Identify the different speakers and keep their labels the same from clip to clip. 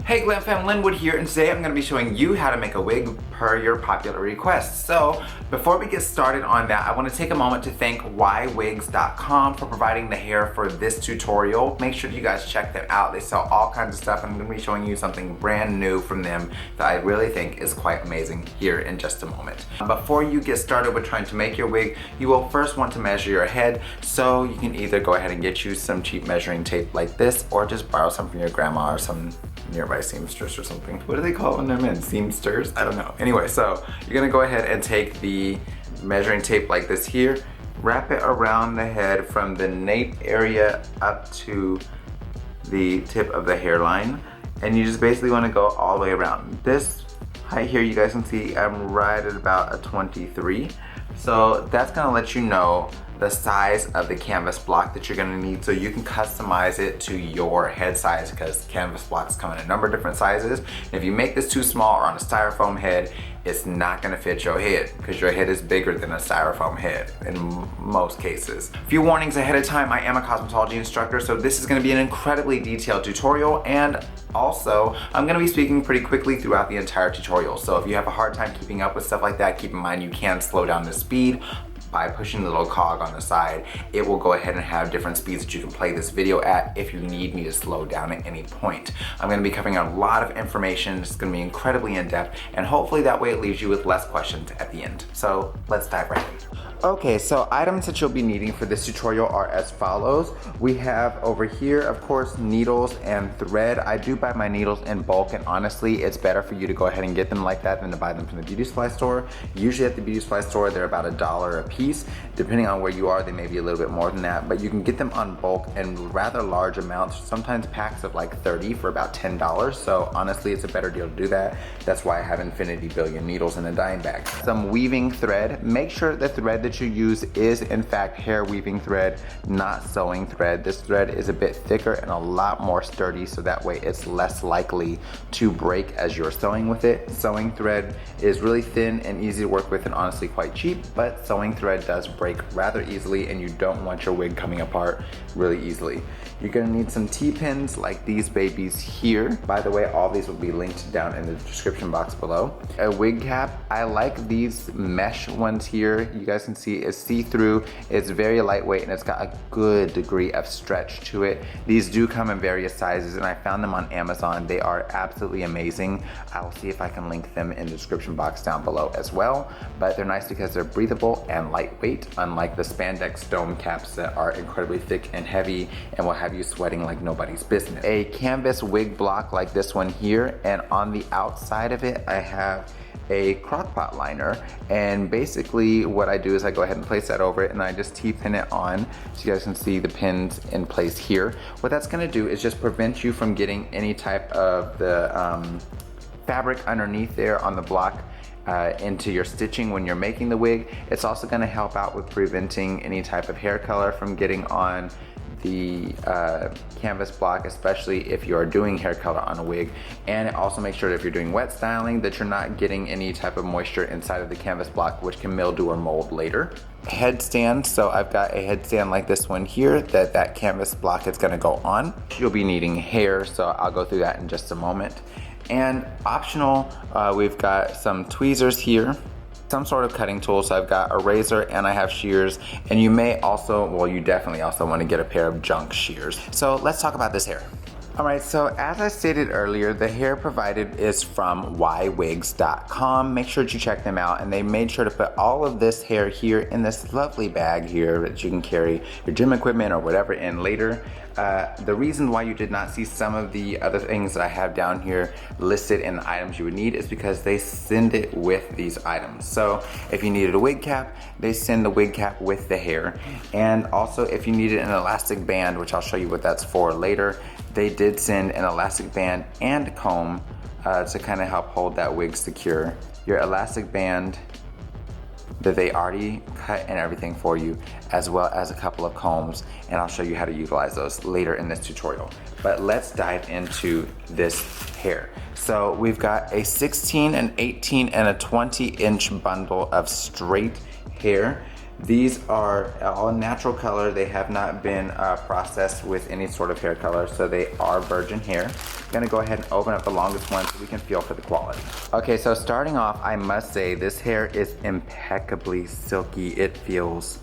Speaker 1: Hey GlamFam, Linwood here, and today I'm going to be showing you how to make a wig per your popular requests. So before we get started on that, I want to take a moment to thank YWigs.com for providing the hair for this tutorial. Make sure you guys check them out. They sell all kinds of stuff, and I'm going to be showing you something brand new from them that I really think is quite amazing here in just a moment. Before you get started with trying to make your wig, you will first want to measure your head, so you can either go ahead and get you some cheap measuring tape like this, or just borrow some from your grandma or some nearby seamstress or something. What do they call when they're men? Seamsters? I don't know. Anyway, so you're gonna go ahead and take the measuring tape like this here, wrap it around the head from the nape area up to the tip of the hairline, and you just basically want to go all the way around. This height here, you guys can see I'm right at about a 23. So that's gonna let you know the size of the canvas block that you're gonna need, so you can customize it to your head size, because canvas blocks come in a number of different sizes. And if you make this too small or on a styrofoam head, it's not gonna fit your head, because your head is bigger than a styrofoam head in most cases. A few warnings ahead of time: I am a cosmetology instructor, so this is gonna be an incredibly detailed tutorial, and also I'm gonna be speaking pretty quickly throughout the entire tutorial. So if you have a hard time keeping up with stuff like that, keep in mind you can slow down the speed by pushing the little cog on the side. It will go ahead and have different speeds that you can play this video at if you need me to slow down at any point. I'm gonna be covering a lot of information. It's gonna be incredibly in-depth, and hopefully that way it leaves you with less questions at the end. So let's dive right in. Okay, so items that you'll be needing for this tutorial are as follows. We have over here, of course, needles and thread. I do buy my needles in bulk, and honestly, it's better for you to go ahead and get them like that than to buy them from the beauty supply store. Usually at the beauty supply store, they're about $1 a piece. Depending on where you are, they may be a little bit more than that, but you can get them on bulk in rather large amounts, sometimes packs of like 30 for about $10. So honestly, it's a better deal to do that. That's why I have infinity billion needles in a dime bag. Some weaving thread. Make sure the thread that you use is in fact hair weaving thread, not sewing thread. This thread is a bit thicker and a lot more sturdy, so that way it's less likely to break as you're sewing with it. Sewing thread is really thin and easy to work with, and honestly quite cheap, but sewing thread does break rather easily, and you don't want your wig coming apart really easily. You're gonna need some T-pins like these babies here. By the way, all these will be linked down in the description box below. A wig cap. I like these mesh ones here. You guys can see it's see-through, it's very lightweight, and it's got a good degree of stretch to it. These do come in various sizes, and I found them on Amazon. They are absolutely amazing. I will see if I can link them in the description box down below as well. But they're nice because they're breathable and lightweight, unlike the spandex dome caps that are incredibly thick and heavy and will have you sweating like nobody's business. A canvas wig block like this one here, and on the outside of it I have a crock-pot liner, and basically what I do is I go ahead and place that over it, and I just T-pin it on, so you guys can see the pins in place here. What that's gonna do is just prevent you from getting any type of the fabric underneath there on the block into your stitching when you're making the wig. It's also gonna help out with preventing any type of hair color from getting on the canvas block, especially if you are doing hair color on a wig. And it also makes sure that if you're doing wet styling that you're not getting any type of moisture inside of the canvas block, which can mildew or mold later. Headstand. So I've got a headstand like this one here that canvas block is gonna go on. You'll be needing hair, so I'll go through that in just a moment. And optional, we've got some tweezers here, some sort of cutting tool. So I've got a razor and I have shears, and you may also, well, you definitely also want to get a pair of junk shears. So let's talk about this hair. Alright, so as I stated earlier, the hair provided is from YWigs.com. Make sure that you check them out, and they made sure to put all of this hair here in this lovely bag here that you can carry your gym equipment or whatever in later. The reason why you did not see some of the other things that I have down here listed in the items you would need is because they send it with these items. So if you needed a wig cap, they send the wig cap with the hair. And also if you needed an elastic band, which I'll show you what that's for later, they did send an elastic band and a comb to kind of help hold that wig secure. Your elastic band that they already cut and everything for you, as well as a couple of combs, and I'll show you how to utilize those later in this tutorial. But let's dive into this hair. So we've got a 16, an 18, and a 20-inch bundle of straight hair. These are all natural color. They have not been processed with any sort of hair color, so they are virgin hair. I'm gonna go ahead and open up the longest one so we can feel for the quality. Okay, so starting off, I must say this hair is impeccably silky. It feels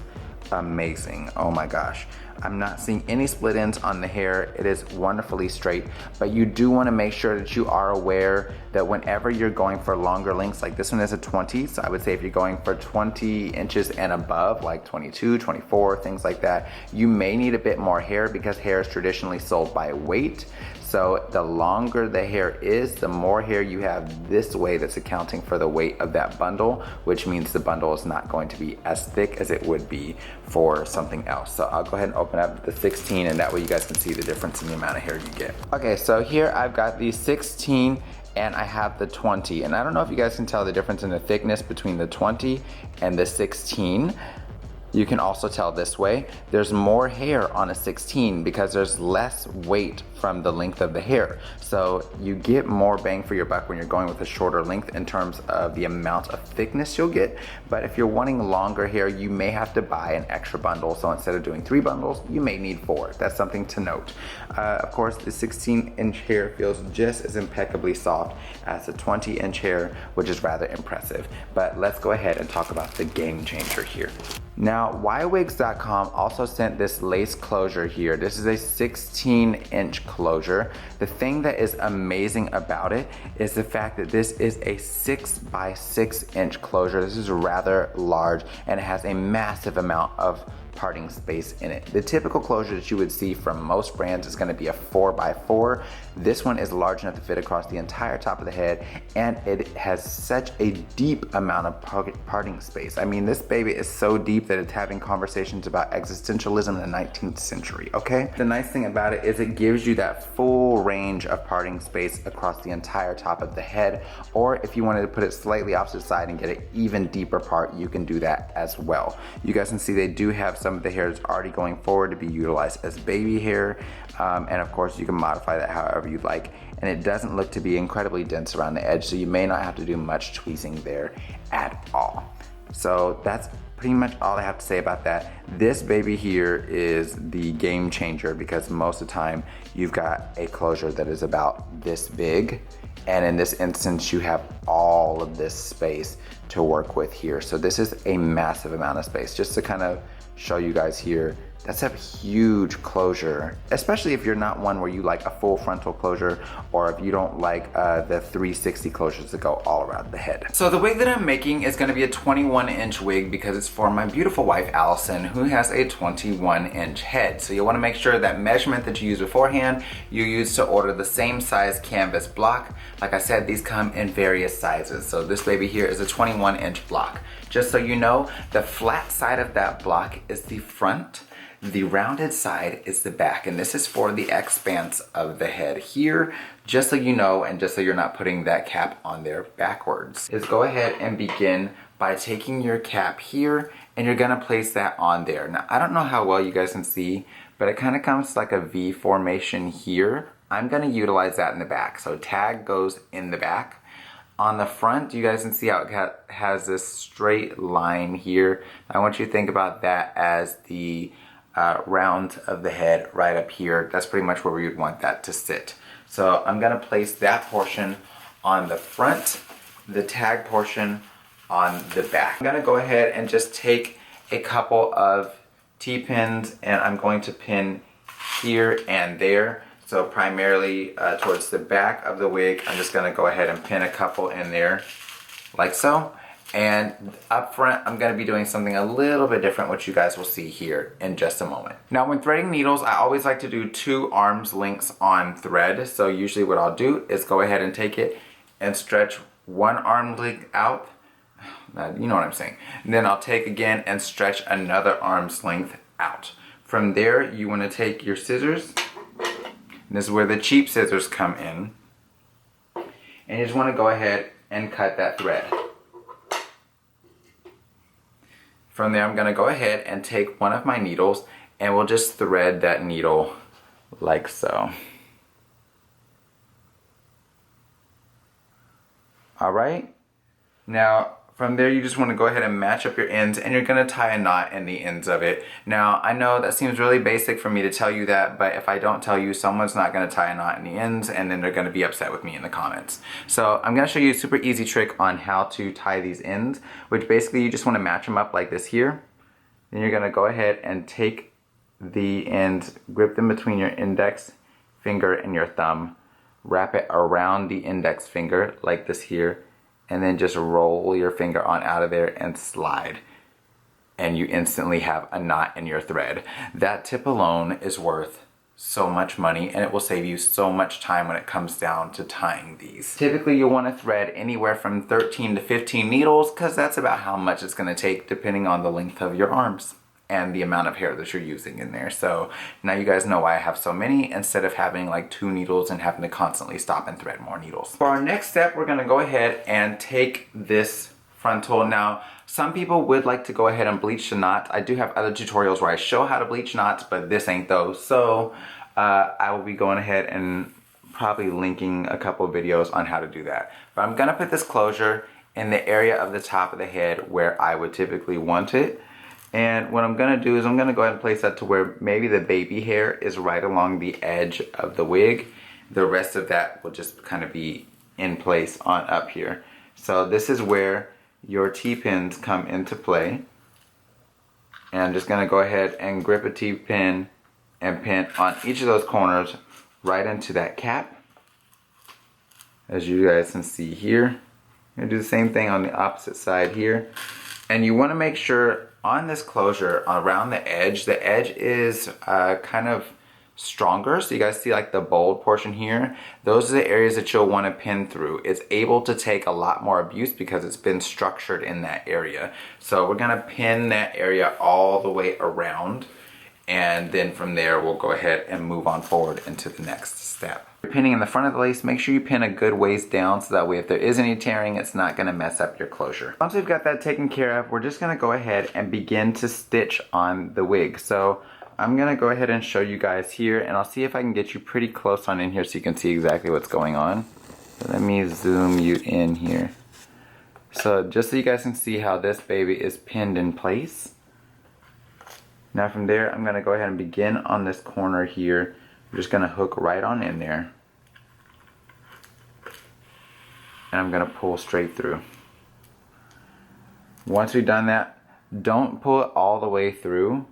Speaker 1: amazing. Oh my gosh. I'm not seeing any split ends on the hair. It is wonderfully straight, but you do want to make sure that you are aware that whenever you're going for longer lengths, like this one is a 20, so I would say if you're going for 20 inches and above, like 22, 24, things like that, you may need a bit more hair because hair is traditionally sold by weight. So the longer the hair is, the more hair you have this way that's accounting for the weight of that bundle, which means the bundle is not going to be as thick as it would be for something else. So I'll go ahead and open up the 16 and that way you guys can see the difference in the amount of hair you get. Okay, so here I've got the 16 and I have the 20. And I don't know if you guys can tell the difference in the thickness between the 20 and the 16. You can also tell this way. There's more hair on a 16 because there's less weight from the length of the hair. So you get more bang for your buck when you're going with a shorter length in terms of the amount of thickness you'll get. But if you're wanting longer hair, you may have to buy an extra bundle. So instead of doing 3 bundles, you may need 4. That's something to note. Of course, the 16-inch hair feels just as impeccably soft as the 20-inch hair, which is rather impressive. But let's go ahead and talk about the game changer here. Now, YWigs.com also sent this lace closure here. This is a 16-inch closure. The thing that is amazing about it is the fact that this is a 6 by 6 inch closure. This is rather large and it has a massive amount of parting space in it. The typical closure that you would see from most brands is going to be a 4 by 4. This one is large enough to fit across the entire top of the head, and it has such a deep amount of parting space. I mean, this baby is so deep that it's having conversations about existentialism in the 19th century, okay? The nice thing about it is it gives you that full range of parting space across the entire top of the head, or if you wanted to put it slightly opposite side and get an even deeper part, you can do that as well. You guys can see they do have some of the hair that's already going forward to be utilized as baby hair, and of course you can modify that however you like, and it doesn't look to be incredibly dense around the edge, so you may not have to do much tweezing there at all. So that's pretty much all I have to say about that. This baby here is the game changer because most of the time you've got a closure that is about this big, and in this instance you have all of this space to work with here. So this is a massive amount of space. Just to kind of show you guys here, that's a huge closure, especially if you're not one where you like a full frontal closure, or if you don't like the 360 closures that go all around the head. So the wig that I'm making is going to be a 21-inch wig because it's for my beautiful wife Alison, who has a 21-inch head. So you want to make sure that measurement that you use beforehand, you use to order the same size canvas block. Like I said, these come in various sizes. So this baby here is a 21-inch block. Just so you know, the flat side of that block is the front. The rounded side is the back, and this is for the expanse of the head here, just so you know, and just so you're not putting that cap on there backwards. Is go ahead and begin by taking your cap here, and you're gonna place that on there. Now, I don't know how well you guys can see, but it kind of comes like a V formation here. I'm gonna utilize that in the back. So tag goes in the back. On the front, you guys can see how it has this straight line here. I want you to think about that as the round of the head right up here. That's pretty much where we would want that to sit. So I'm gonna place that portion on the front, the tag portion on the back. I'm gonna go ahead and just take a couple of T-pins and I'm going to pin here and there. So primarily towards the back of the wig, I'm just gonna go ahead and pin a couple in there like so. And up front, I'm gonna be doing something a little bit different, which you guys will see here in just a moment. Now, when threading needles, I always like to do 2 arms lengths on thread. So usually what I'll do is go ahead and take it and stretch 1 arm length out. You know what I'm saying. And then I'll take again and stretch another arm's length out. From there, you wanna take your scissors. And this is where the cheap scissors come in. And you just wanna go ahead and cut that thread. From there, I'm gonna go ahead and take one of my needles and we'll just thread that needle like so. All right. Now, from there, you just want to go ahead and match up your ends, and you're going to tie a knot in the ends of it. Now, I know that seems really basic for me to tell you that, but if I don't tell you, someone's not going to tie a knot in the ends, and then they're going to be upset with me in the comments. So I'm going to show you a super easy trick on how to tie these ends, which basically you just want to match them up like this here. Then you're going to go ahead and take the ends, grip them between your index finger and your thumb, wrap it around the index finger like this here, and then just roll your finger on out of there and slide. And you instantly have a knot in your thread. That tip alone is worth so much money, and it will save you so much time when it comes down to tying these. Typically you'll want to thread anywhere from 13 to 15 needles, because that's about how much it's going to take depending on the length of your arms and the amount of hair that you're using in there. So now you guys know why I have so many, instead of having like 2 needles and having to constantly stop and thread more needles. For our next step, we're gonna go ahead and take this frontal. Now, some people would like to go ahead and bleach the knots. I do have other tutorials where I show how to bleach knots, but this ain't those. So I will be going ahead and probably linking a couple of videos on how to do that. But I'm gonna put this closure in the area of the top of the head where I would typically want it. And what I'm gonna do is I'm gonna go ahead and place that to where maybe the baby hair is right along the edge of the wig. The rest of that will just kind of be in place on up here. So this is where your T-pins come into play. And I'm just gonna go ahead and grip a T-pin and pin on each of those corners right into that cap. As you guys can see here. I'm gonna do the same thing on the opposite side here. And you wanna make sure on this closure around the edge is kind of stronger. So you guys see like the bold portion here? Those are the areas that you'll want to pin through. It's able to take a lot more abuse because it's been structured in that area. So we're gonna pin that area all the way around, and then from there we'll go ahead and move on forward into the next step. You're pinning in the front of the lace, make sure you pin a good ways down so that way if there is any tearing, it's not gonna mess up your closure. Once we've got that taken care of, we're just gonna go ahead and begin to stitch on the wig. So I'm gonna go ahead and show you guys here, and I'll see if I can get you pretty close on in here so you can see exactly what's going on. So let me zoom you in here. So just so you guys can see how this baby is pinned in place. Now from there, I'm gonna go ahead and begin on this corner here. I'm just gonna hook right on in there. And I'm gonna pull straight through. Once we've done that, don't pull it all the way through.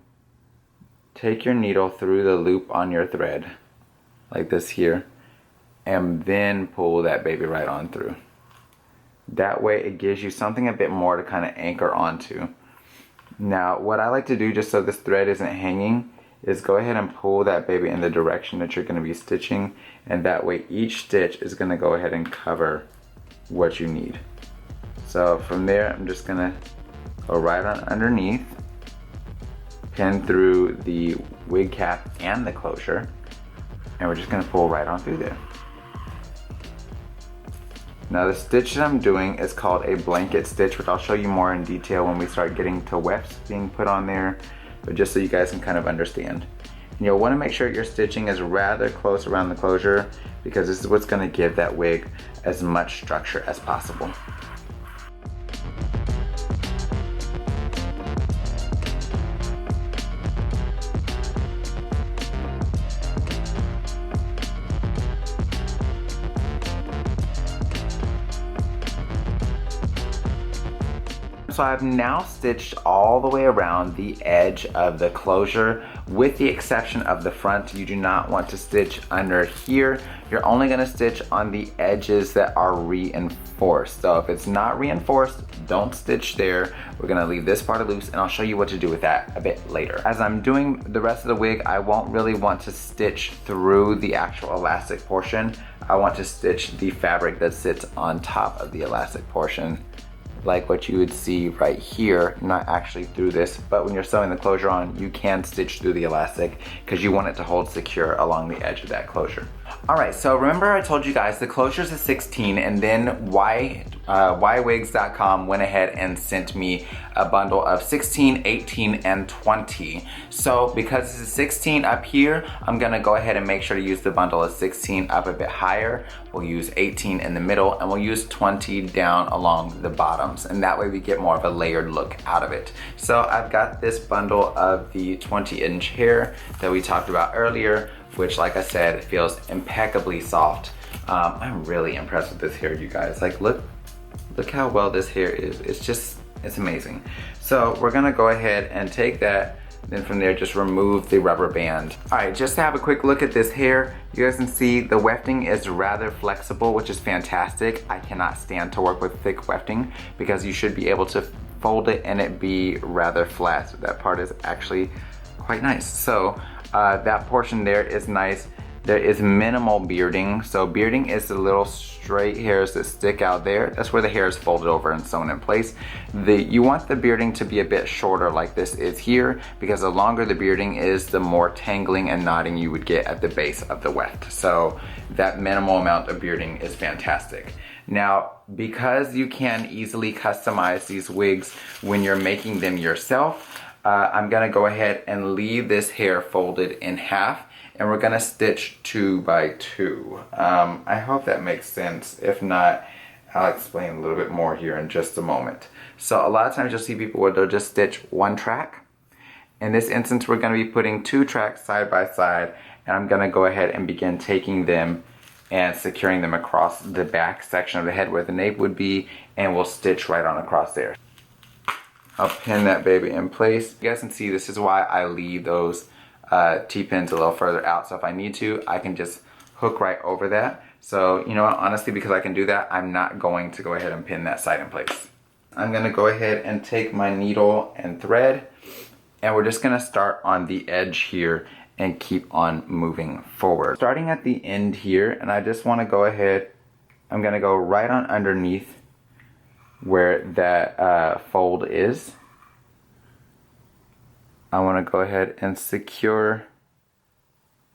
Speaker 1: Take your needle through the loop on your thread, like this here, and then pull that baby right on through. That way it gives you something a bit more to kind of anchor onto. Now, what I like to do, just so this thread isn't hanging, is go ahead and pull that baby in the direction that you're going to be stitching, and that way each stitch is going to go ahead and cover what you need. So from there, I'm just going to go right on underneath, pin through the wig cap and the closure, and we're just going to pull right on through there. Now the stitch that I'm doing is called a blanket stitch, which I'll show you more in detail when we start getting to wefts being put on there, but just so you guys can kind of understand. And you'll want to make sure your stitching is rather close around the closure, because this is what's going to give that wig as much structure as possible. So I've now stitched all the way around the edge of the closure, with the exception of the front. You do not want to stitch under here. You're only going to stitch on the edges that are reinforced. So if it's not reinforced, don't stitch there. We're going to leave this part loose, and I'll show you what to do with that a bit later. As I'm doing the rest of the wig, I won't really want to stitch through the actual elastic portion. I want to stitch the fabric that sits on top of the elastic portion, like what you would see right here, not actually through this, but when you're sewing the closure on, you can stitch through the elastic because you want it to hold secure along the edge of that closure. All right, so remember I told you guys the closure is a 16, and then YWigs.com went ahead and sent me a bundle of 16, 18, and 20. So because this is 16 up here, I'm gonna go ahead and make sure to use the bundle of 16 up a bit higher. We'll use 18 in the middle, and we'll use 20 down along the bottoms. And that way we get more of a layered look out of it. So I've got this bundle of the 20-inch hair that we talked about earlier, which, like I said, feels impeccably soft. I'm really impressed with this hair, you guys. Like, look how well this hair is. It's amazing. So we're gonna go ahead and take that, then from there just remove the rubber band. All right, just to have a quick look at this hair, you guys can see the wefting is rather flexible, which is fantastic. I cannot stand to work with thick wefting because you should be able to fold it and it be rather flat. So that part is actually quite nice. So that portion there is nice. There is minimal bearding. So bearding is the little straight hairs that stick out there. That's where the hair is folded over and sewn in place. You want the bearding to be a bit shorter like this is here, because the longer the bearding is, the more tangling and knotting you would get at the base of the weft. So that minimal amount of bearding is fantastic. Now, because you can easily customize these wigs when you're making them yourself, I'm gonna go ahead and leave this hair folded in half, and we're gonna stitch 2 by 2. I hope that makes sense. If not, I'll explain a little bit more here in just a moment. So a lot of times you'll see people where they'll just stitch 1 track. In this instance, we're gonna be putting 2 tracks side by side, and I'm gonna go ahead and begin taking them and securing them across the back section of the head where the nape would be, and we'll stitch right on across there. I'll pin that baby in place. You guys can see this is why I leave those T-pins a little further out. So if I need to, I can just hook right over that. So you know what, honestly, because I can do that, I'm not going to go ahead and pin that side in place. I'm gonna go ahead and take my needle and thread, and we're just gonna start on the edge here and keep on moving forward. Starting at the end here, and I just wanna go ahead, I'm gonna go right on underneath where that fold is. I want to go ahead and secure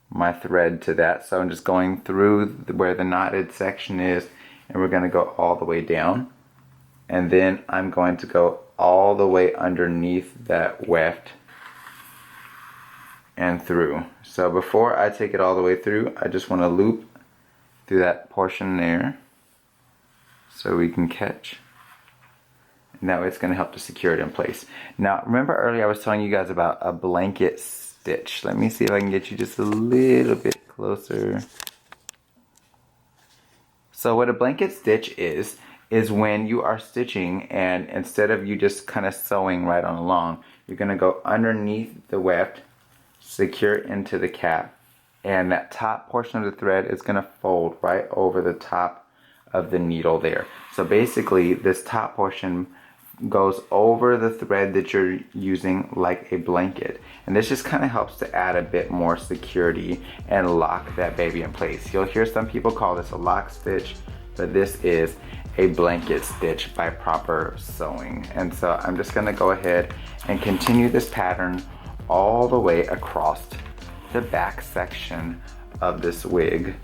Speaker 1: my thread to that. So I'm just going through where the knotted section is, and we're going to go all the way down. And then I'm going to go all the way underneath that weft and through. So before I take it all the way through, I just want to loop through that portion there so we can catch. And that way it's going to help to secure it in place. Now, remember earlier I was telling you guys about a blanket stitch. Let me see if I can get you just a little bit closer. So what a blanket stitch is when you are stitching, and instead of you just kind of sewing right on along, you're going to go underneath the weft, secure into the cap, and that top portion of the thread is going to fold right over the top of the needle there. So basically this top portion goes over the thread that you're using like a blanket, and this just kind of helps to add a bit more security and lock that baby in place. You'll hear some people call this a lock stitch, but this is a blanket stitch by proper sewing. And so I'm just gonna go ahead and continue this pattern all the way across the back section of this wig,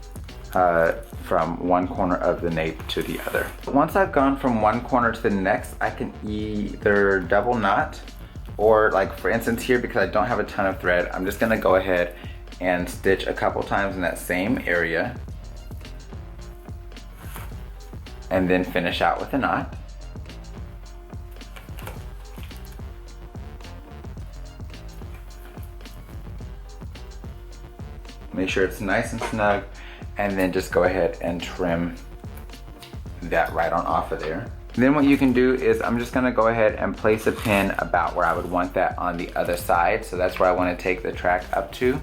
Speaker 1: from one corner of the nape to the other. Once I've gone from one corner to the next, I can either double knot, or like for instance here, because I don't have a ton of thread, I'm just gonna go ahead and stitch a couple times in that same area and then finish out with a knot. Make sure it's nice and snug, and then just go ahead and trim that right on off of there. Then what you can do is I'm just gonna go ahead and place a pin about where I would want that on the other side. So that's where I wanna take the track up to.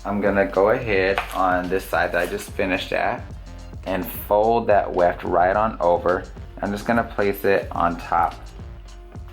Speaker 1: I'm gonna go ahead on this side that I just finished at and fold that weft right on over. I'm just gonna place it on top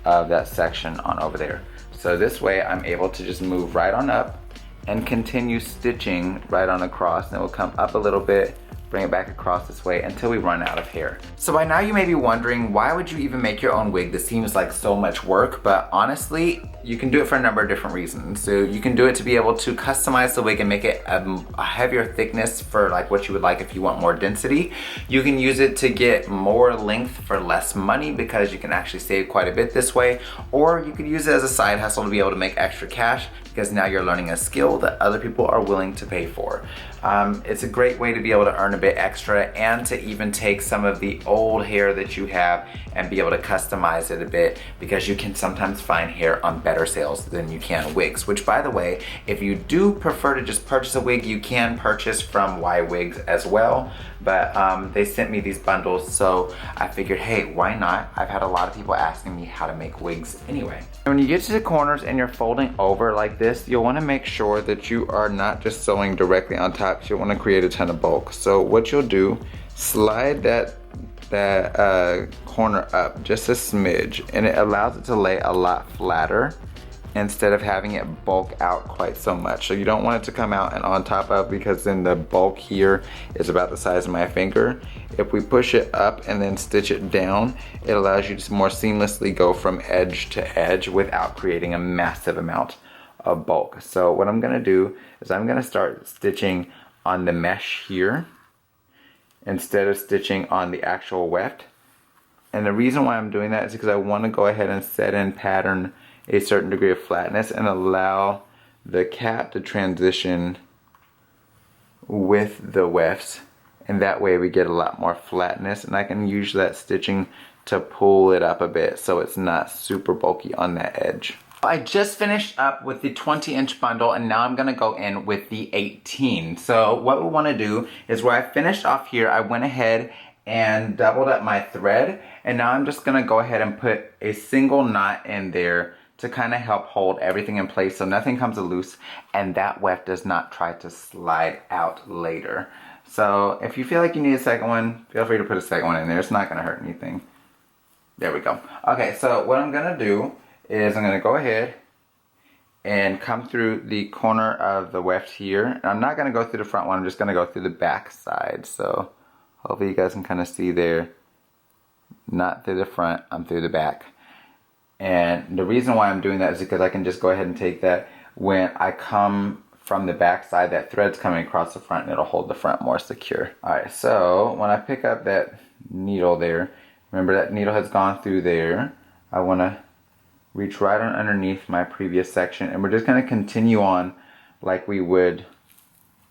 Speaker 1: of that section on over there. So this way I'm able to just move right on up and continue stitching right on across, and it will come up a little bit, bring it back across this way until we run out of hair. So by now you may be wondering, why would you even make your own wig? This seems like so much work, but honestly, you can do it for a number of different reasons. So you can do it to be able to customize the wig and make it a heavier thickness for like what you would like if you want more density. You can use it to get more length for less money because you can actually save quite a bit this way. Or you could use it as a side hustle to be able to make extra cash because now you're learning a skill that other people are willing to pay for. It's a great way to be able to earn a bit extra and to even take some of the old hair that you have and be able to customize it a bit, because you can sometimes find hair on better sales than you can wigs. Which, by the way, if you do prefer to just purchase a wig, you can purchase from YWigs as well. But they sent me these bundles, so I figured, hey, why not? I've had a lot of people asking me how to make wigs anyway. When you get to the corners and you're folding over like this, you'll want to make sure that you are not just sewing directly on top. You'll want to create a ton of bulk. So what you'll do, slide that corner up just a smidge, and it allows it to lay a lot flatter instead of having it bulk out quite so much. So you don't want it to come out and on top of, because then the bulk here is about the size of my finger. If we push it up and then stitch it down, it allows you to more seamlessly go from edge to edge without creating a massive amount of bulk. So what I'm gonna do is I'm gonna start stitching on the mesh here instead of stitching on the actual weft. And the reason why I'm doing that is because I want to go ahead and set in pattern a certain degree of flatness and allow the cap to transition with the wefts, and that way we get a lot more flatness, and I can use that stitching to pull it up a bit so it's not super bulky on that edge. I just finished up with the 20-inch bundle, and now I'm gonna go in with the 18. So what we wanna do is, where I finished off here, I went ahead and doubled up my thread, and now I'm just gonna go ahead and put a single knot in there to kind of help hold everything in place so nothing comes loose and that weft does not try to slide out later. So if you feel like you need a second one, feel free to put a second one in there. It's not gonna hurt anything. There we go. Okay, so what I'm gonna do is I'm gonna go ahead and come through the corner of the weft here. And I'm not gonna go through the front one, I'm just gonna go through the back side. So hopefully you guys can kind of see there. Not through the front, I'm through the back. And the reason why I'm doing that is because I can just go ahead and take that when I come from the back side, that thread's coming across the front and it'll hold the front more secure. Alright, so when I pick up that needle there, remember that needle has gone through there. I want to reach right on underneath my previous section, and we're just going to continue on like we would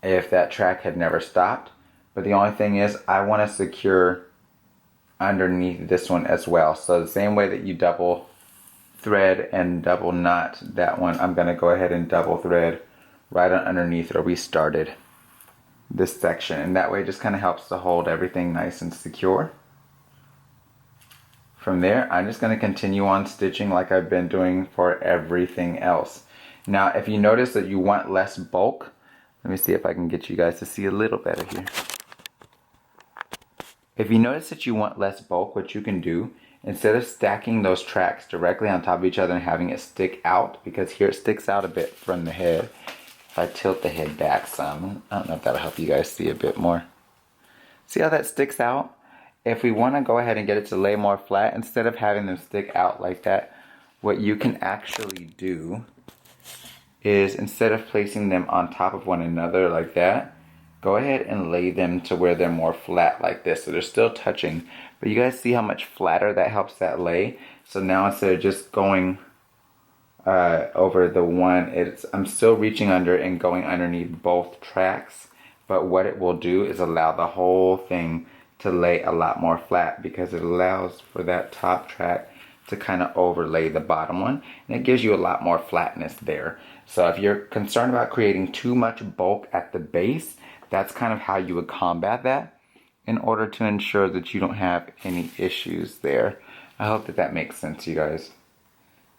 Speaker 1: if that track had never stopped. But the only thing is, I want to secure underneath this one as well. So the same way that you double thread and double knot that one, I'm going to go ahead and double thread right on underneath where we started this section, and that way it just kind of helps to hold everything nice and secure. From there, I'm just going to continue on stitching like I've been doing for everything else. Now, if you notice that you want less bulk, let me see if I can get you guys to see a little better here. If you notice that you want less bulk, what you can do, instead of stacking those tracks directly on top of each other and having it stick out, because here it sticks out a bit from the head. If I tilt the head back some, I don't know if that'll help you guys see a bit more. See how that sticks out? If we want to go ahead and get it to lay more flat, instead of having them stick out like that, what you can actually do is, instead of placing them on top of one another like that, go ahead and lay them to where they're more flat like this. So they're still touching, but you guys see how much flatter that helps that lay? So now instead of just going over the one, I'm still reaching under and going underneath both tracks, but what it will do is allow the whole thing to lay a lot more flat, because it allows for that top track to kind of overlay the bottom one, and it gives you a lot more flatness there. So if you're concerned about creating too much bulk at the base, that's kind of how you would combat that in order to ensure that you don't have any issues there. I hope that that makes sense, you guys.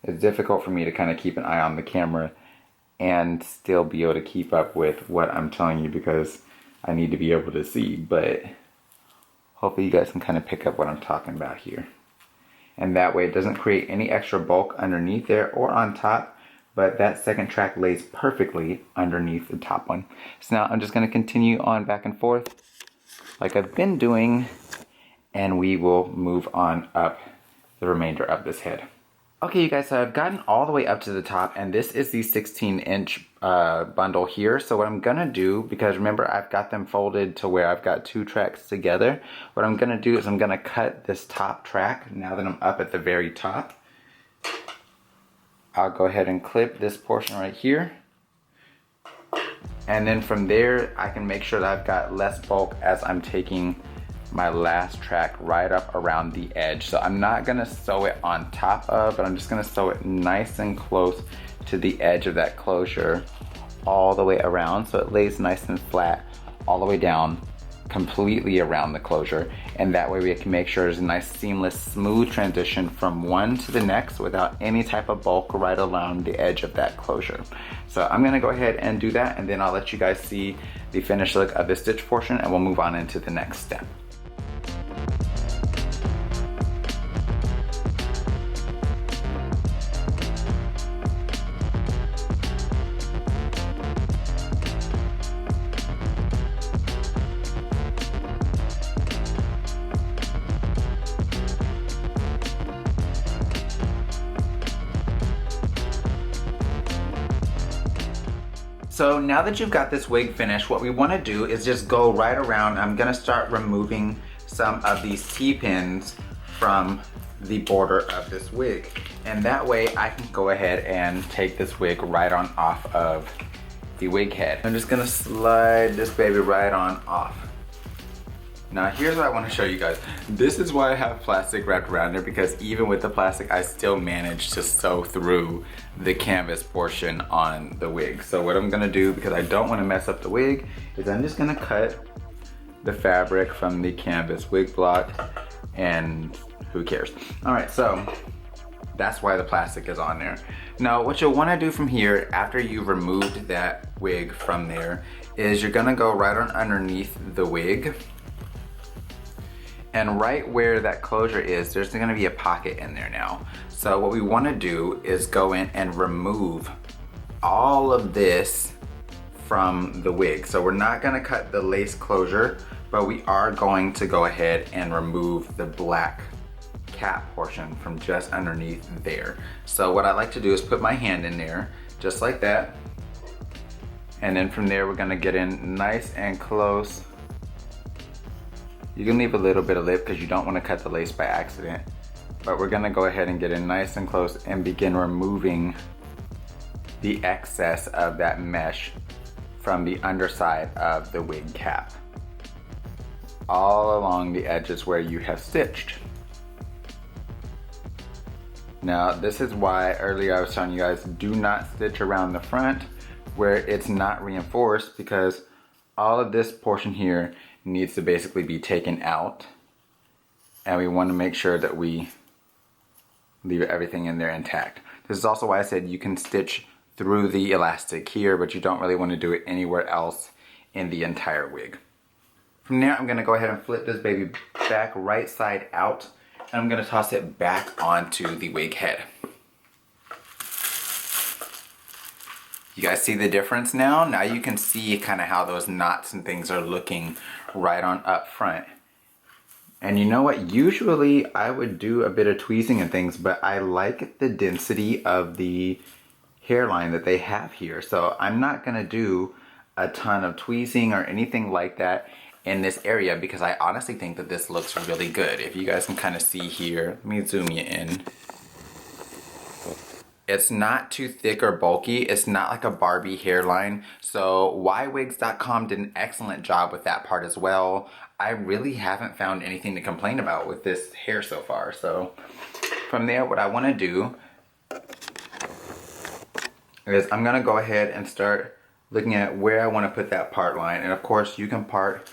Speaker 1: It's difficult for me to kind of keep an eye on the camera and still be able to keep up with what I'm telling you, because I need to be able to see, but hopefully you guys can kind of pick up what I'm talking about here. And that way it doesn't create any extra bulk underneath there or on top, but that second track lays perfectly underneath the top one. So now I'm just going to continue on back and forth like I've been doing, and we will move on up the remainder of this head. Okay, you guys, so I've gotten all the way up to the top, and this is the 16-inch bundle here. So what I'm gonna do, because remember I've got them folded to where I've got 2 tracks together, what I'm gonna do is I'm gonna cut this top track now that I'm up at the very top. I'll go ahead and clip this portion right here. And then from there, I can make sure that I've got less bulk as I'm taking my last track right up around the edge. So I'm not gonna sew it on top of, but I'm just gonna sew it nice and close to the edge of that closure all the way around, so it lays nice and flat all the way down, completely around the closure. And that way we can make sure there's a nice seamless, smooth transition from one to the next without any type of bulk right around the edge of that closure. So I'm gonna go ahead and do that, and then I'll let you guys see the finished look of the stitch portion, and we'll move on into the next step. So now that you've got this wig finished, what we want to do is just go right around. I'm going to start removing some of these T-pins from the border of this wig. And that way I can go ahead and take this wig right on off of the wig head. I'm just going to slide this baby right on off. Now here's what I want to show you guys. This is why I have plastic wrapped around there, because even with the plastic, I still managed to sew through the canvas portion on the wig. So what I'm gonna do, because I don't want to mess up the wig, is I'm just gonna cut the fabric from the canvas wig block, and who cares? All right, so that's why the plastic is on there. Now what you'll want to do from here, after you've removed that wig from there, is you're gonna go right on underneath the wig. And right where that closure is, there's gonna be a pocket in there now. So what we wanna do is go in and remove all of this from the wig. So we're not gonna cut the lace closure, but we are going to go ahead and remove the black cap portion from just underneath there. So what I like to do is put my hand in there, just like that. And then from there, we're gonna get in nice and close. You can leave a little bit of lip because you don't want to cut the lace by accident. But we're gonna go ahead and get in nice and close and begin removing the excess of that mesh from the underside of the wig cap, all along the edges where you have stitched. Now this is why earlier I was telling you guys, do not stitch around the front where it's not reinforced, because all of this portion here needs to basically be taken out, and we want to make sure that we leave everything in there intact. This is also why I said you can stitch through the elastic here, but you don't really want to do it anywhere else in the entire wig. From there, I'm going to go ahead and flip this baby back right side out, and I'm going to toss it back onto the wig head. You guys see the difference now? Now you can see kind of how those knots and things are looking right on up front. And you know what? Usually I would do a bit of tweezing and things, but I like the density of the hairline that they have here. So I'm not gonna do a ton of tweezing or anything like that in this area, because I honestly think that this looks really good. If you guys can kind of see here, let me zoom you in. It's not too thick or bulky. It's not like a Barbie hairline. So YWigs.com did an excellent job with that part as well. I really haven't found anything to complain about with this hair so far. So from there, what I want to do is I'm going to go ahead and start looking at where I want to put that part line. And of course, you can part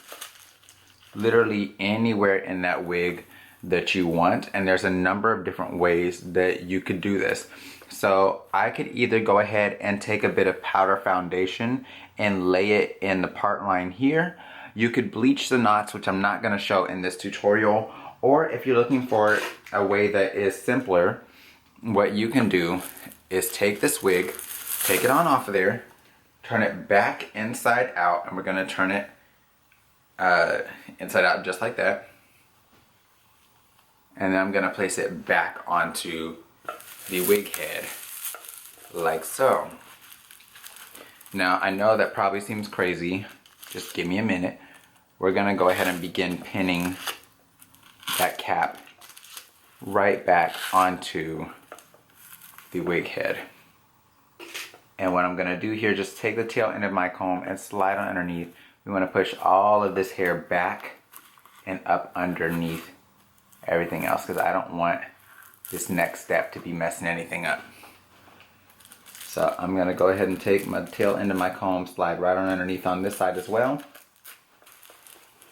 Speaker 1: literally anywhere in that wig that you want. And there's a number of different ways that you could do this. So I could either go ahead and take a bit of powder foundation and lay it in the part line here. You could bleach the knots, which I'm not going to show in this tutorial. Or if you're looking for a way that is simpler, what you can do is take this wig, take it on off of there, turn it back inside out, and we're going to turn it inside out just like that. And then I'm gonna place it back onto the wig head like so. Now I know that probably seems crazy. Just give me a minute. We're gonna go ahead and begin pinning that cap right back onto the wig head. And what I'm gonna do here, just take the tail end of my comb and slide on underneath. We wanna push all of this hair back and up underneath everything else, because I don't want this next step to be messing anything up. So I'm gonna go ahead and take my tail end of my comb, slide right on underneath on this side as well.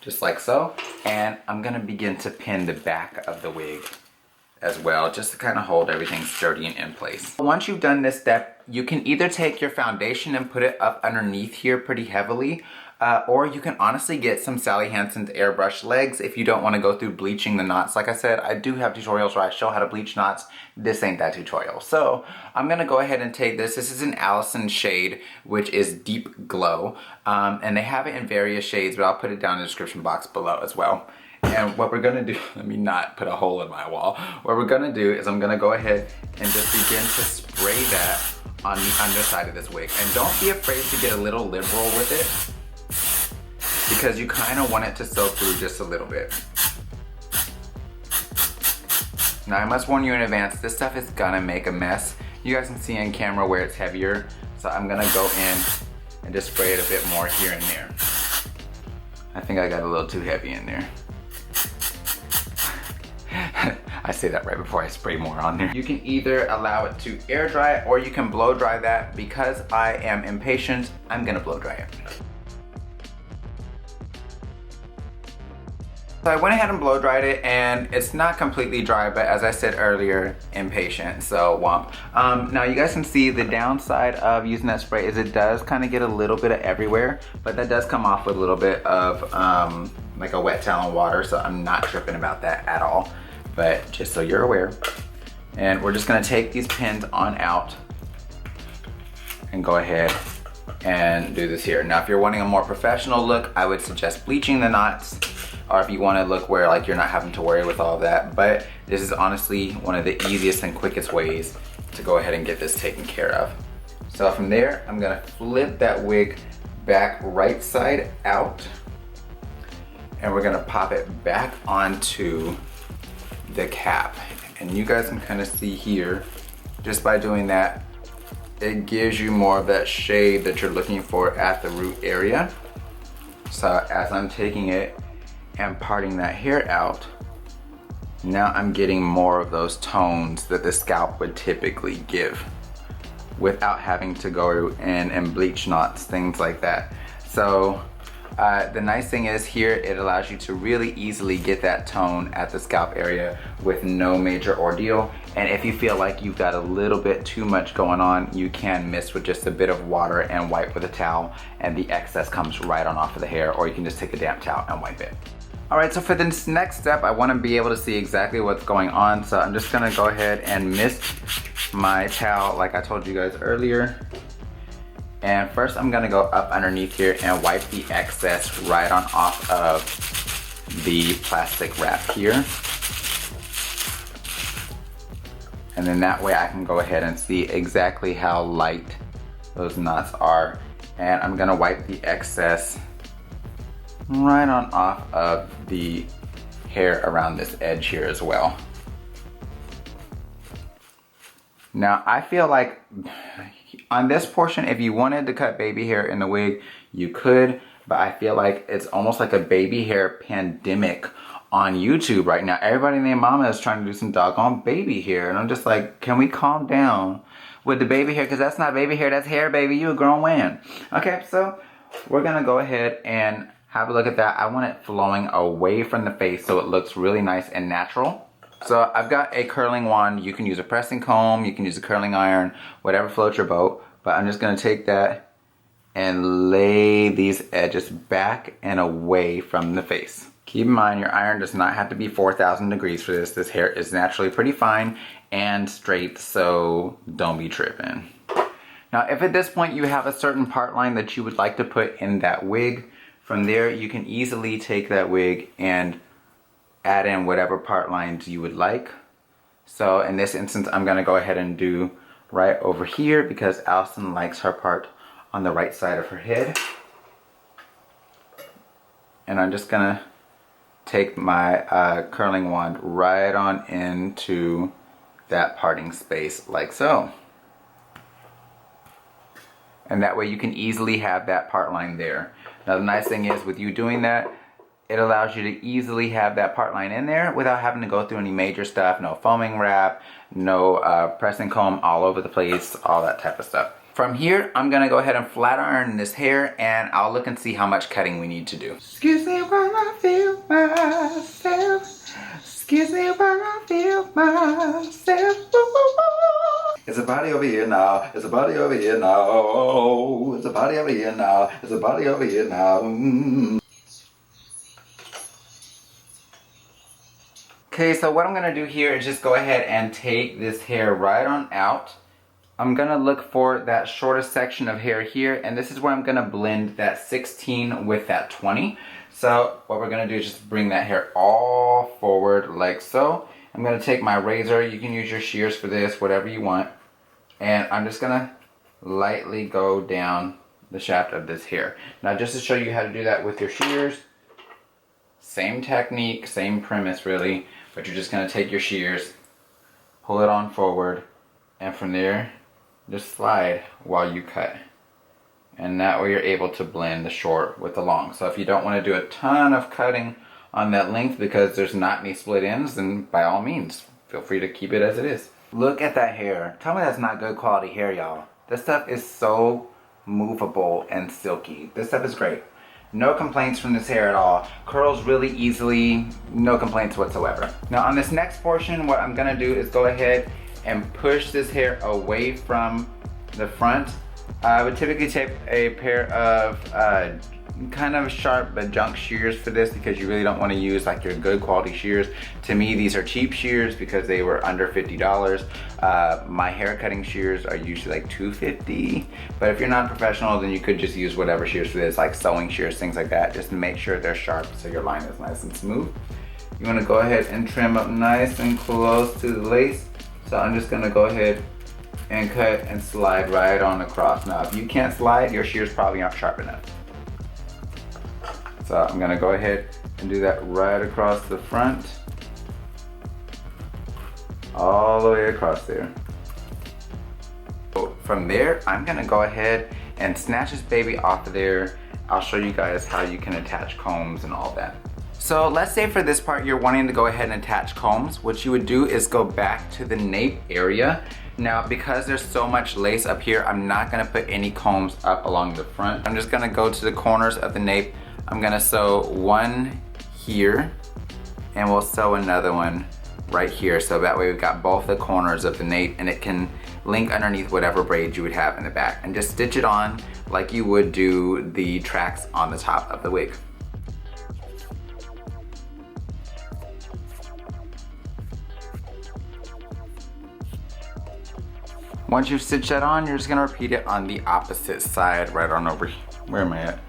Speaker 1: Just like so. And I'm gonna begin to pin the back of the wig as well, just to kind of hold everything sturdy and in place. Once you've done this step, you can either take your foundation and put it up underneath here pretty heavily, or you can honestly get some Sally Hansen's airbrush legs if you don't want to go through bleaching the knots. Like I said, I do have tutorials where I show how to bleach knots. This ain't that tutorial. So I'm gonna go ahead and take this. This is an Alison shade, which is Deep Glow. And they have it in various shades, but I'll put it down in the description box below as well. And what we're gonna do, let me not put a hole in my wall. What we're gonna do is I'm gonna go ahead and just begin to spray that on the underside of this wig. And don't be afraid to get a little liberal with it, because you kind of want it to soak through just a little bit. Now I must warn you in advance, this stuff is gonna make a mess. You guys can see on camera where it's heavier, so I'm gonna go in and just spray it a bit more here and there. I think I got a little too heavy in there. I say that right before I spray more on there. You can either allow it to air dry or you can blow dry that. Because I am impatient, I'm gonna blow dry it. So I went ahead and blow dried it, and it's not completely dry, but as I said earlier, impatient, so womp. Now you guys can see the downside of using that spray is it does kind of get a little bit of everywhere, but that does come off with a little bit of like a wet towel and water, so I'm not tripping about that at all, but just so you're aware. And we're just gonna take these pins on out and go ahead and do this here. Now if you're wanting a more professional look, I would suggest bleaching the knots, or if you want to look where like you're not having to worry with all of that. But this is honestly one of the easiest and quickest ways to go ahead and get this taken care of. So from there, I'm gonna flip that wig back right side out, and we're gonna pop it back onto the cap. And you guys can kind of see here, just by doing that, it gives you more of that shade that you're looking for at the root area. So as I'm taking it and parting that hair out, now I'm getting more of those tones that the scalp would typically give without having to go in and bleach knots, things like that. So the nice thing is here, it allows you to really easily get that tone at the scalp area with no major ordeal. And if you feel like you've got a little bit too much going on, you can mist with just a bit of water and wipe with a towel, and the excess comes right on off of the hair, or you can just take a damp towel and wipe it. All right, so for this next step, I want to be able to see exactly what's going on. So I'm just gonna go ahead and mist my towel like I told you guys earlier. And first I'm gonna go up underneath here and wipe the excess right on off of the plastic wrap here. And then that way I can go ahead and see exactly how light those knots are. And I'm gonna wipe the excess right on off of the hair around this edge here as well. Now I feel like on this portion, if you wanted to cut baby hair in the wig, you could, but I feel like it's almost like a baby hair pandemic on YouTube right now. Everybody and their mama is trying to do some doggone baby hair, and I'm just like, can we calm down with the baby hair? Because that's not baby hair, that's hair, baby. You a grown man. Okay, so we're gonna go ahead and have a look at that. I want it flowing away from the face so it looks really nice and natural. So I've got a curling wand. You can use a pressing comb, you can use a curling iron, whatever floats your boat. But I'm just gonna take that and lay these edges back and away from the face. Keep in mind, your iron does not have to be 4,000 degrees for this. This hair is naturally pretty fine and straight, so don't be tripping. Now, if at this point you have a certain part line that you would like to put in that wig, From there, you can easily take that wig and add in whatever part lines you would like. So in this instance, I'm gonna go ahead and do right over here because Alison likes her part on the right side of her head. And I'm just gonna take my curling wand right on into that parting space like so. And that way you can easily have that part line there. Now the nice thing is with you doing that, it allows you to easily have that part line in there without having to go through any major stuff, no foaming wrap, no press and comb all over the place, all that type of stuff. From here, I'm gonna go ahead and flat iron this hair and I'll look and see how much cutting we need to do. Excuse me while I feel myself. Excuse me while I feel myself. It's a body over here now. It's a body over here now. It's a body over here now. It's a body over here now. Okay, so what I'm gonna do here is just go ahead and take this hair right on out. I'm gonna look for that shortest section of hair here, and this is where I'm gonna blend that 16 with that 20. So what we're gonna do is just bring that hair all forward like so. I'm gonna take my razor, you can use your shears for this, whatever you want. And I'm just gonna lightly go down the shaft of this hair. Now just to show you how to do that with your shears, same technique, same premise really, but you're just gonna take your shears, pull it on forward, and from there, just slide while you cut. And that way you're able to blend the short with the long. So if you don't wanna do a ton of cutting on that length because there's not any split ends, then by all means, feel free to keep it as it is. Look at that hair. Tell me that's not good quality hair, y'all. This stuff is so movable and silky. This stuff is great. No complaints from this hair at all. Curls really easily, no complaints whatsoever. Now on this next portion, what I'm gonna do is go ahead and push this hair away from the front. I would typically take a pair of kind of sharp but junk shears for this because you really don't want to use like your good quality shears. To me, these are cheap shears because they were under $50. My hair cutting shears are usually like $2.50, but if you're not professional, then you could just use whatever shears for this, like sewing shears, things like that, just to make sure they're sharp so your line is nice and smooth. You want to go ahead and trim up nice and close to the lace. So I'm just going to go ahead and cut and slide right on across. Now if you can't slide, your shears probably aren't sharp enough. So I'm gonna go ahead and do that right across the front, all the way across there. So from there, I'm gonna go ahead and snatch this baby off of there. I'll show you guys how you can attach combs and all that. So let's say for this part, you're wanting to go ahead and attach combs. What you would do is go back to the nape area. Now, because there's so much lace up here, I'm not gonna put any combs up along the front. I'm just gonna go to the corners of the nape. I'm gonna sew one here, and we'll sew another one right here. So that way we've got both the corners of the nape, and it can link underneath whatever braid you would have in the back. And just stitch it on like you would do the tracks on the top of the wig. Once you've stitched that on, you're just gonna repeat it on the opposite side, right on over here. Where am I at?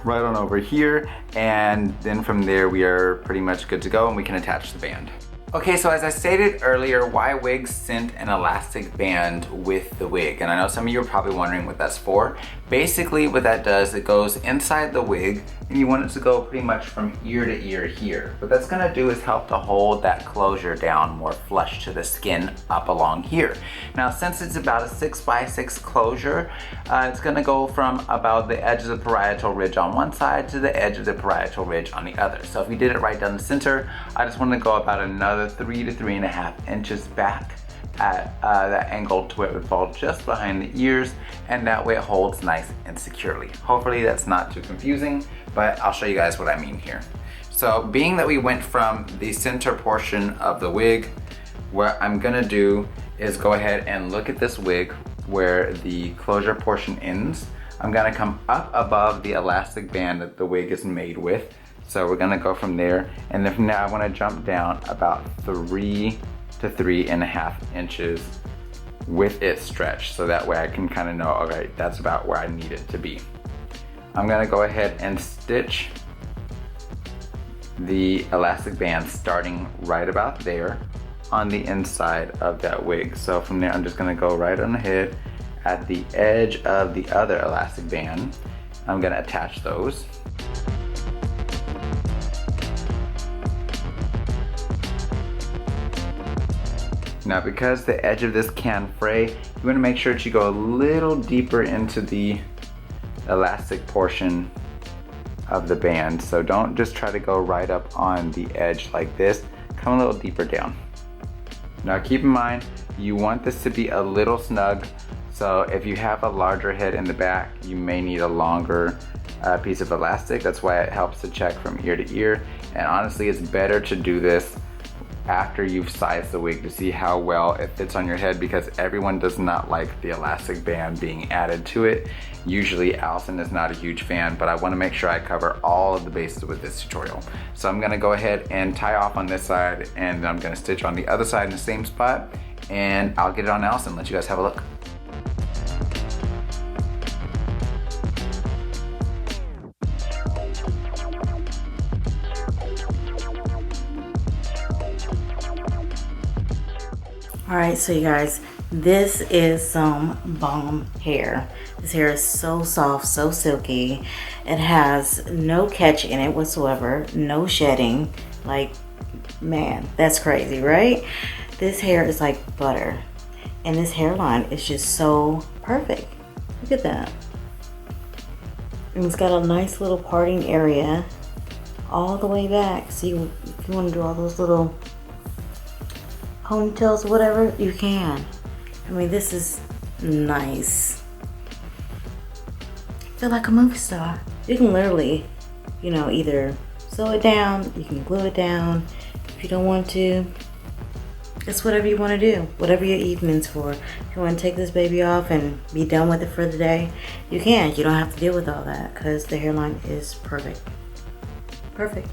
Speaker 1: Right on over here, and then from there we are pretty much good to go and we can attach the band. Okay, so as I stated earlier, YWigs sent an elastic band with the wig, and I know some of you are probably wondering what that's for. Basically what that does, it goes inside the wig, and you want it to go pretty much from ear to ear here. What that's gonna do is help to hold that closure down more flush to the skin up along here. Now since it's about a 6x6 closure, it's gonna go from about the edge of the parietal ridge on one side to the edge of the parietal ridge on the other. So if we did it right down the center, I just want to go about another 3 to 3.5 inches back at that angle to where it would fall just behind the ears, and that way it holds nice and securely. Hopefully that's not too confusing, but I'll show you guys what I mean here. So being that we went from the center portion of the wig, what I'm gonna do is go ahead and look at this wig where the closure portion ends. I'm gonna come up above the elastic band that the wig is made with. So we're gonna go from there, and then from there I wanna jump down about 3 to 3.5 inches with it stretched, so that way I can kind of know, okay, that's about where I need it to be. I'm gonna go ahead and stitch the elastic band starting right about there on the inside of that wig. So from there, I'm just gonna go right on ahead at the edge of the other elastic band. I'm gonna attach those. Now, because the edge of this can fray, you wanna make sure that you go a little deeper into the elastic portion of the band. So don't just try to go right up on the edge like this. Come a little deeper down. Now keep in mind, you want this to be a little snug. So if you have a larger head in the back, you may need a longer piece of elastic. That's why it helps to check from ear to ear. And honestly, it's better to do this after you've sized the wig to see how well it fits on your head, because everyone does not like the elastic band being added to it. Usually Alison is not a huge fan, but I want to make sure I cover all of the bases with this tutorial. So I'm going to go ahead and tie off on this side, and then I'm going to stitch on the other side in the same spot, and I'll get it on Alison and let you guys have a look.
Speaker 2: Alright, so you guys, this is some bomb hair. This hair is so soft, so silky. It has no catch in it whatsoever, no shedding. Like, man, that's crazy, right? This hair is like butter. And this hairline is just so perfect. Look at that. And it's got a nice little parting area all the way back. See, if you want to do all those little ponytails or whatever, you can. I mean, this is nice. I feel like a movie star. You can literally, you know, either sew it down, you can glue it down. If you don't want to, it's whatever you want to do, whatever your evening's for. If you want to take this baby off and be done with it for the day, you can. You don't have to deal with all that because the hairline is perfect. Perfect.